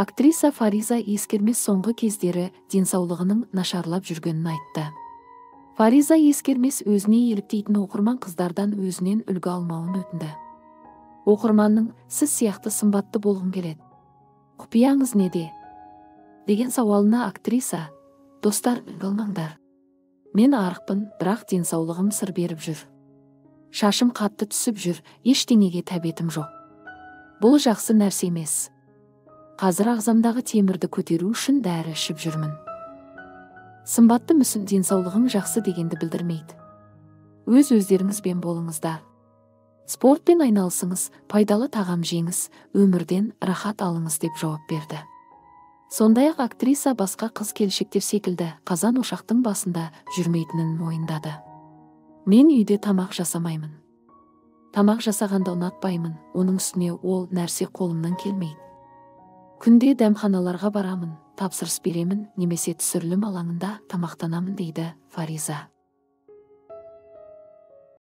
Актриса Фариза Ескермес соңғы кездері денсаулығының нашарлап жүргенін айтты. Фариза Ескермес өзіне еліктейтін оқырман қыздардан өзінен үлгі алмауын өтінді. Оқырманның «Сіз сияқты сымбатты болғым келеді. Құпияңыз неде?» деген сауалына актриса: «Достар, ыңғылмаңдар. Мен арықпын, бірақ денсаулығым сыр беріп жүр. Шашым қатты түсіп жүр, ештеңеге тәбетім жоқ. Бұл жақсы нәрсе емес. Қазір ағзамдағы темірді көтеру үшін дәрі ішіп жүрмін». Сымбатты мүсін денсаулығың жақсы дегенді білдірмейді. Өздеріңізбен болыңыздар. Спортпен айналысыңыз, пайдалы тағам жеңіз, өмірден рахат алыңыз деп жауап берді. Сондай-ақ актриса басқа қыз-келіншектер секілді қазан ошақтың басында жүрмейтінін мойындады. «Мен үйде тамақ жасамаймын. Тамақ жасағанды ұнатпаймын, оның үстіне ол нәрсе қолымнан келмейді. Күнде дәмханаларға барамын, тапсырыс беремін, немесе түсірілім алаңында тамақтанамын», дейді Фариза.